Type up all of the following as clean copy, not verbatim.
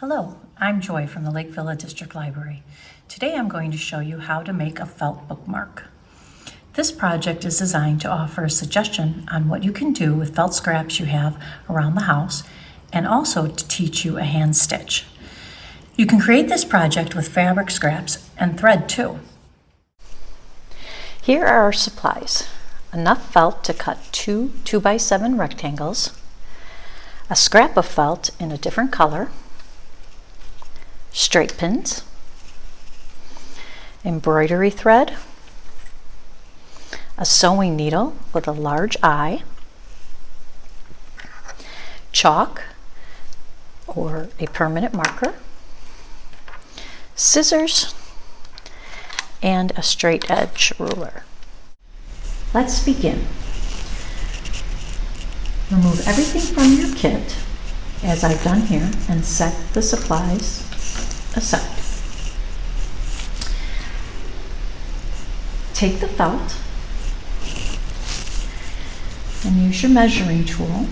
Hello, I'm Joy from the Lake Villa District Library. Today I'm going to show you how to make a felt bookmark. This project is designed to offer a suggestion on what you can do with felt scraps you have around the house and also to teach you a hand stitch. You can create this project with fabric scraps and thread too. Here are our supplies. Enough felt to cut two 2x7 rectangles, a scrap of felt in a different color, straight pins, embroidery thread, a sewing needle with a large eye, chalk or a permanent marker, scissors, and a straight edge ruler. Let's begin. Remove everything from your kit, as I've done here, and set the supplies aside. Take the felt and use your measuring tool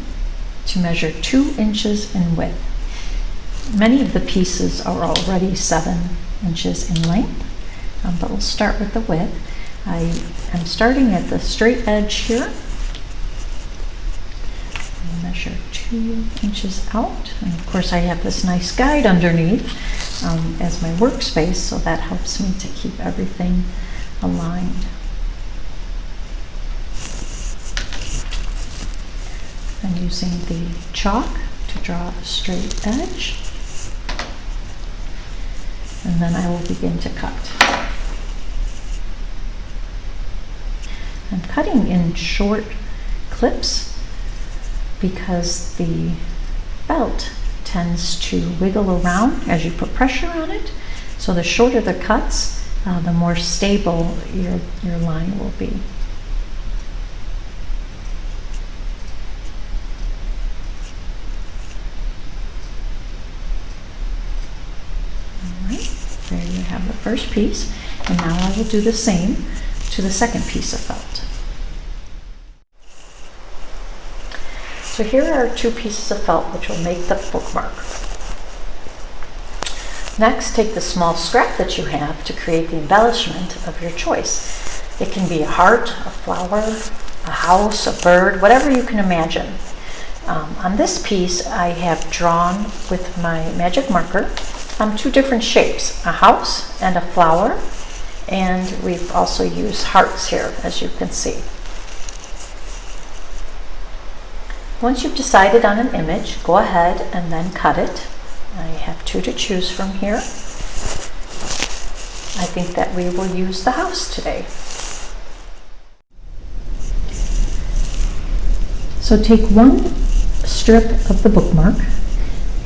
to measure 2 inches in width. Many of the pieces are already 7 inches in length, but we'll start with the width. I am starting at the straight edge here. Measure 2 inches out, and of course I have this nice guide underneath as my workspace, so that helps me to keep everything aligned. I'm using the chalk to draw a straight edge, and then I will begin to cut. I'm cutting in short clips because the felt tends to wiggle around as you put pressure on it. So the shorter the cuts, the more stable your line will be. All right, there you have the first piece. And now I will do the same to the second piece of felt. So here are 2 pieces of felt which will make the bookmark. Next, take the small scrap that you have to create the embellishment of your choice. It can be a heart, a flower, a house, a bird, whatever you can imagine. On this piece, I have drawn with my magic marker 2 different shapes, a house and a flower, and we've also used hearts here, as you can see. Once you've decided on an image, go ahead and then cut it. I have 2 to choose from here. I think that we will use the house today. So take 1 strip of the bookmark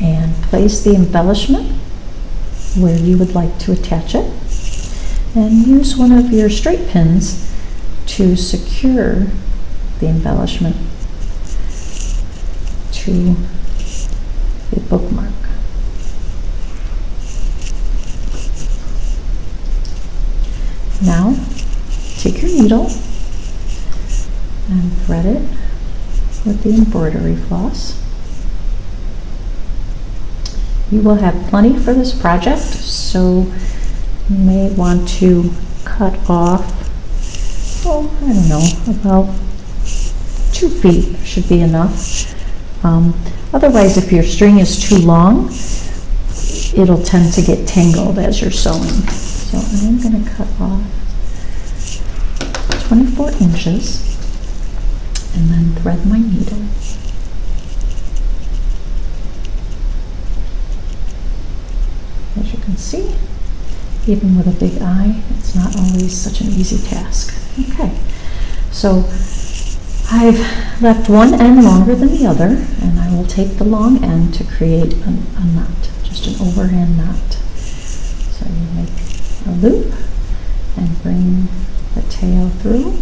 and place the embellishment where you would like to attach it, and use one of your straight pins to secure the embellishment to the bookmark. Now take your needle and thread it with the embroidery floss. You will have plenty for this project, so you may want to cut off, I don't know, about 2 feet should be enough. Otherwise, if your string is too long, it'll tend to get tangled as you're sewing. So I'm going to cut off 24 inches and then thread my needle. As you can see, even with a big eye, it's not always such an easy task. Okay, so I've left one end longer than the other, and I will take the long end to create a knot, just an overhand knot. So you make a loop and bring the tail through.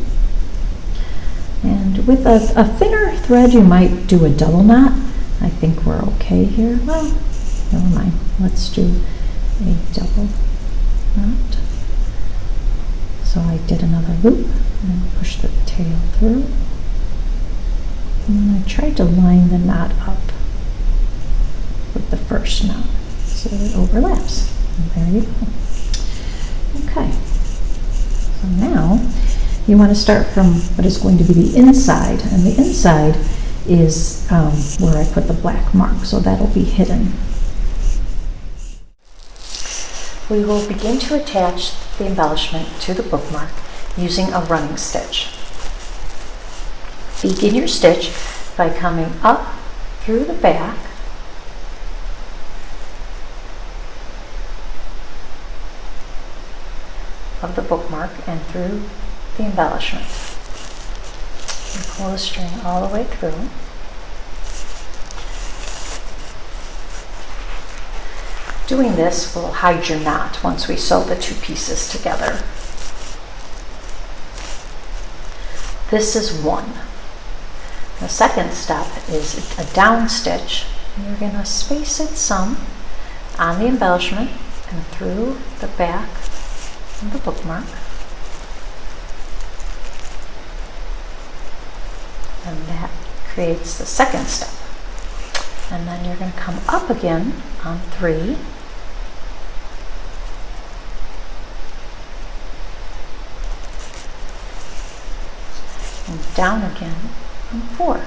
And with a thinner thread, you might do a double knot. I think we're okay here. Well, never mind. Let's do a double knot. So I did another loop and push the tail through. And I tried to line the knot up with the first knot. so that it overlaps. And there you go. Okay, so now you want to start from what is going to be the inside, and the inside is where I put the black mark, so that'll be hidden. We will begin to attach the embellishment to the bookmark using a running stitch. Begin your stitch by coming up through the back of the bookmark and through the embellishment. And pull the string all the way through. Doing this will hide your knot once we sew the two pieces together. This is one. The second step is a down stitch. You're going to space it some on the embellishment and through the back of the bookmark. And that creates the second step. And then you're going to come up again on 3. And down again on 4.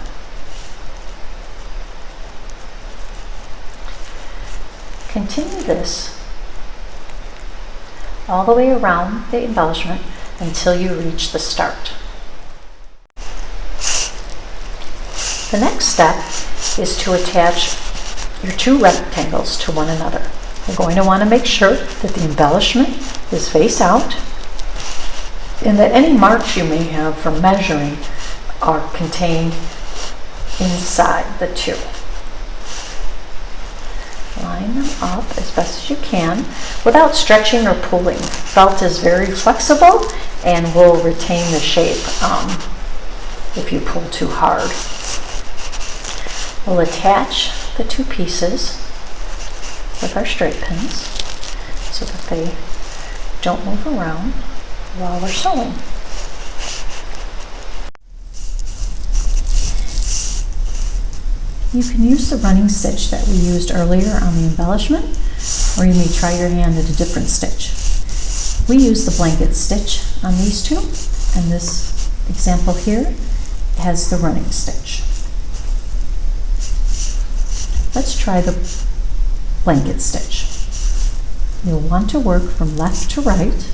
Continue this all the way around the embellishment until you reach the start. The next step is to attach your two rectangles to one another. You're going to want to make sure that the embellishment is face out and that any marks you may have from measuring are contained inside the two. Line them up as best as you can without stretching or pulling. Felt is very flexible and will retain the shape if you pull too hard. We'll attach the two pieces with our straight pins so that they don't move around while we're sewing. You can use the running stitch that we used earlier on the embellishment, or you may try your hand at a different stitch. We use the blanket stitch on these two, and this example here has the running stitch. Let's try the blanket stitch. You'll want to work from left to right,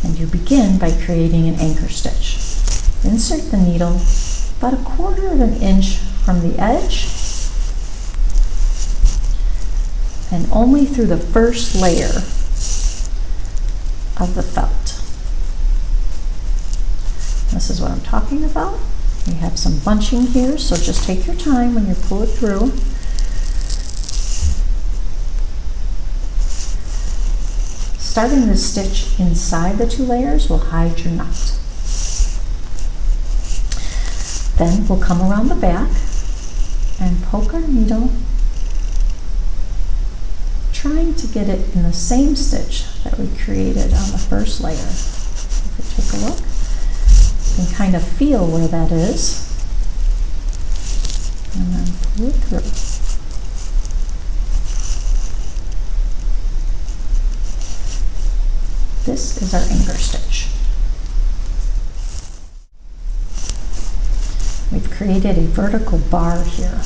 and you begin by creating an anchor stitch. Insert the needle about 1/4 of an inch from the edge and only through the first layer of the felt. This is what I'm talking about. We have some bunching here, so just take your time when you pull it through. Starting the stitch inside the two layers will hide your knot. Then we'll come around the back and poke our needle, trying to get it in the same stitch that we created on the first layer. If we take a look, you can kind of feel where that is, and then pull it through. This is our anchor stitch. We've created a vertical bar here.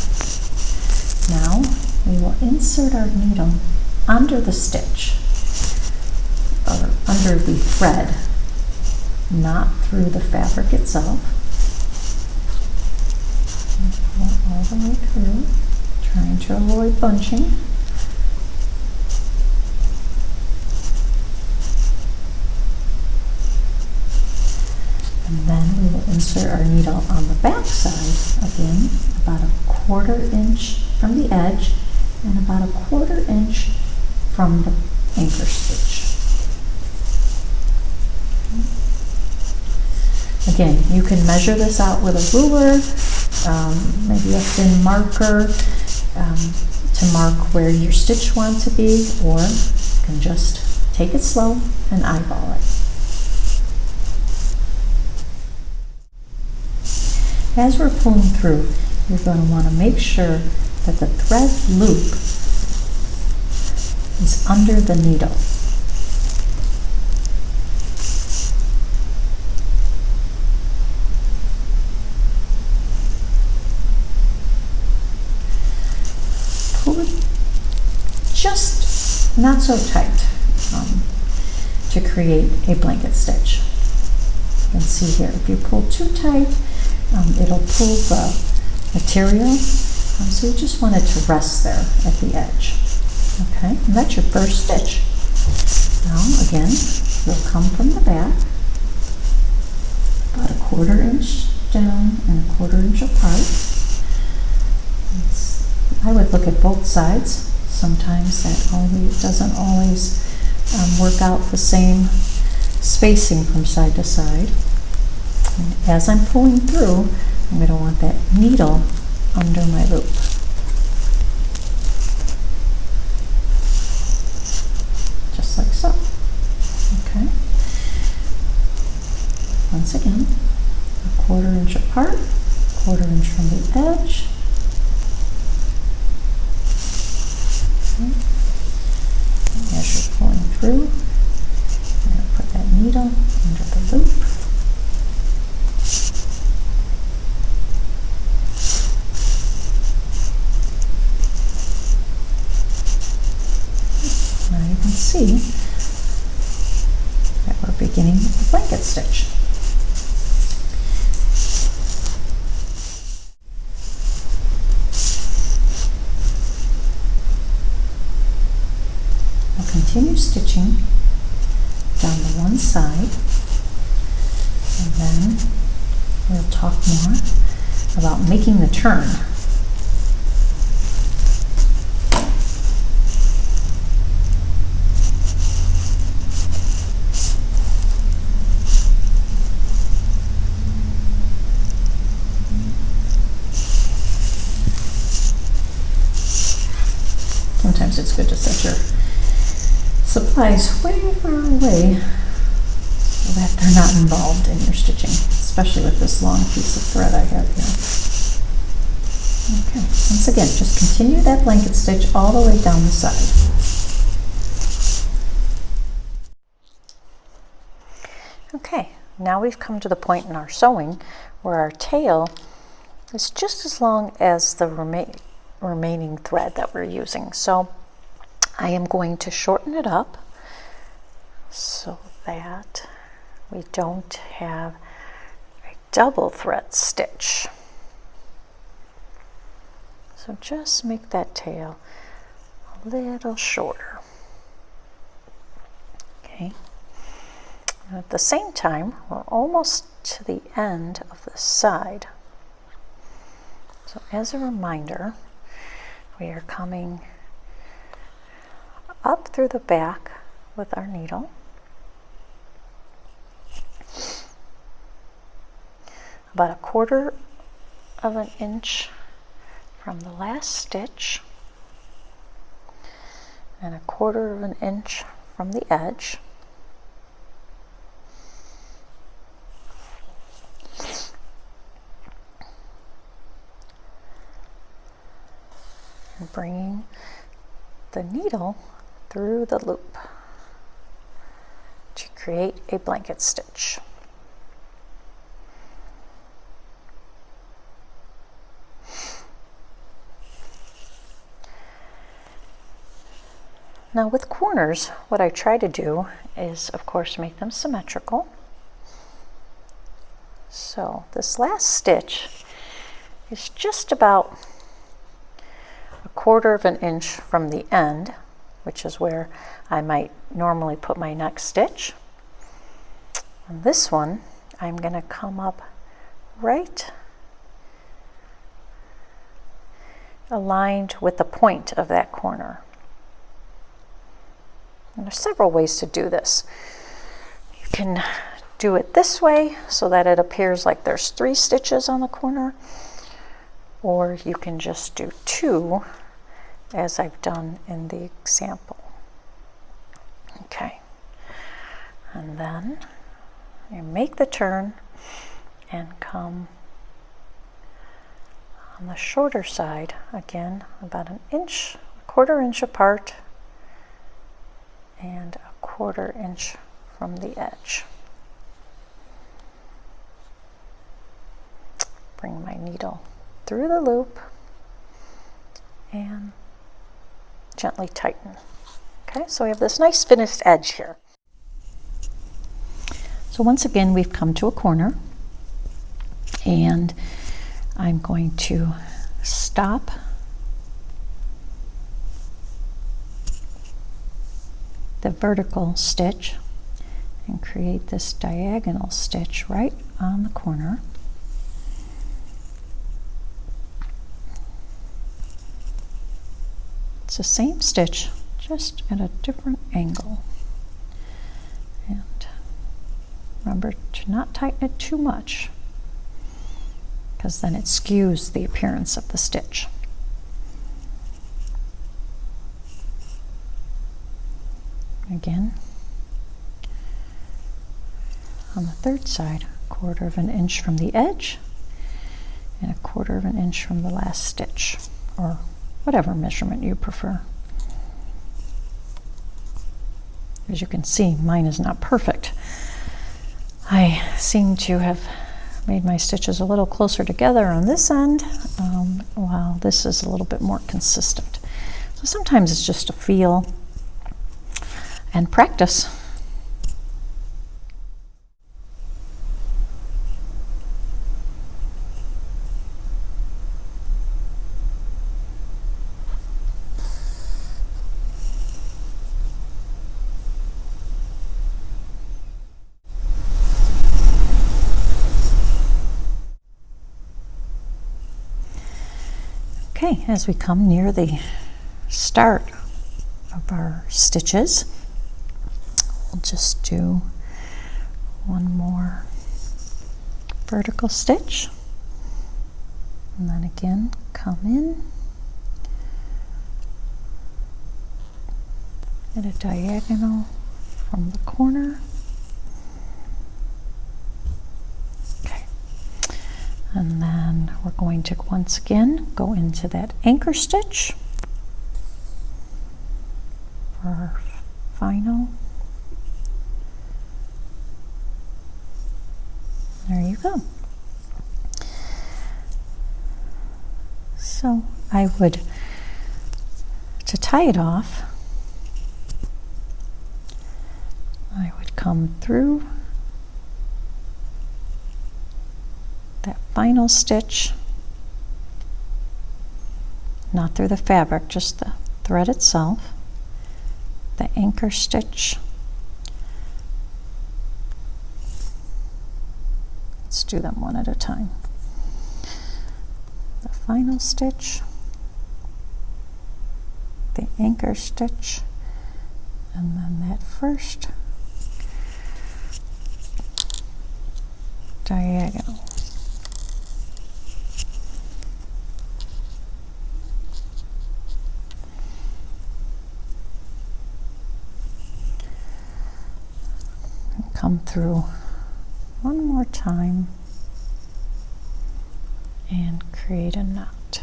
Now we will insert our needle under the stitch, or under the thread, not through the fabric itself. And pull all the way through, trying to avoid bunching. And then we will insert our needle on the back side, again, about 1/4 inch from the edge and about 1/4 inch from the anchor stitch. Again, you can measure this out with a ruler, maybe a thin marker to mark where your stitch wants to be, or you can just take it slow and eyeball it. As we're pulling through, you're going to want to make sure that the thread loop is under the needle. Pull it just not so tight to create a blanket stitch. You can see here, if you pull too tight, it'll pull the material, so you just want it to rest there at the edge. Okay, and that's your first stitch. Now again, you'll come from the back, about 1/4 inch down and 1/4 inch apart. I would look at both sides. Sometimes that doesn't always work out the same spacing from side to side. And as I'm pulling through, I'm going to want that needle under my loop. Just like so. Okay. Once again, 1/4 inch apart, 1/4 inch from the edge. Okay. And as you're pulling through, I'm going to put that needle under the loop. Now you can see that we're beginning the blanket stitch. I'll continue stitching down the one side, and then we'll talk more about making the turn. Sometimes it's good to set your supplies way far away so that they're not involved in your stitching, especially with this long piece of thread I have here. Okay, once again, just continue that blanket stitch all the way down the side. Okay, now we've come to the point in our sewing where our tail is just as long as the remaining thread that we're using. So I am going to shorten it up so that we don't have a double thread stitch. So just make that tail a little shorter. Okay. And at the same time, we're almost to the end of the side. So as a reminder, we are coming up through the back with our needle, about 1/4 of an inch from the last stitch, and 1/4 of an inch from the edge. And bringing the needle through the loop to create a blanket stitch. Now with corners, what I try to do is, of course, make them symmetrical. So this last stitch is just about 1/4 of an inch from the end, which is where I might normally put my next stitch. And this one, I'm going to come up right aligned with the point of that corner. And there's several ways to do this. You can do it this way so that it appears like there's 3 stitches on the corner, or you can just do 2 as I've done in the example. Okay, and then you make the turn and come on the shorter side, again, about an inch, a quarter inch apart, and a quarter inch from the edge. Bring my needle through the loop and gently tighten. Okay, so we have this nice finished edge here. So once again, we've come to a corner, and I'm going to stop the vertical stitch and create this diagonal stitch right on the corner. It's the same stitch, just at a different angle. And remember to not tighten it too much, because then it skews the appearance of the stitch. Again, on the third side, 1/4 of an inch from the edge and 1/4 of an inch from the last stitch, or whatever measurement you prefer. As you can see, mine is not perfect. I seem to have made my stitches a little closer together on this end, while this is a little bit more consistent. So sometimes it's just a feel and practice. Okay, as we come near the start of our stitches, we'll just do one more vertical stitch, and then again come in at a diagonal from the corner. And then we're going to once again go into that anchor stitch for our final. There you go. So I would, to tie it off, I would come through that final stitch, not through the fabric, just the thread itself, the anchor stitch. Let's do them one at a time. The final stitch, the anchor stitch, and then that first diagonal. Come through one more time and create a knot.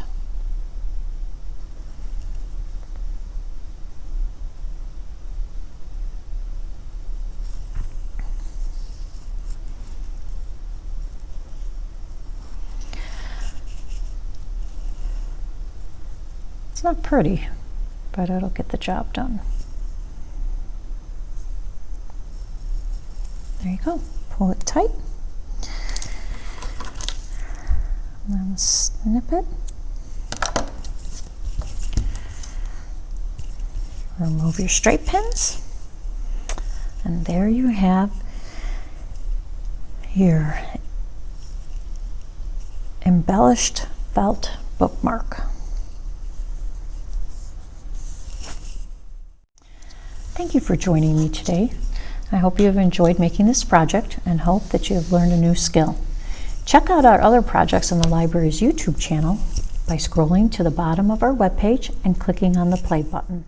It's not pretty, but it'll get the job done. There you go. Pull it tight. And then snip it. Remove your straight pins. And there you have your embellished felt bookmark. Thank you for joining me today. I hope you have enjoyed making this project and hope that you have learned a new skill. Check out our other projects on the library's YouTube channel by scrolling to the bottom of our webpage and clicking on the play button.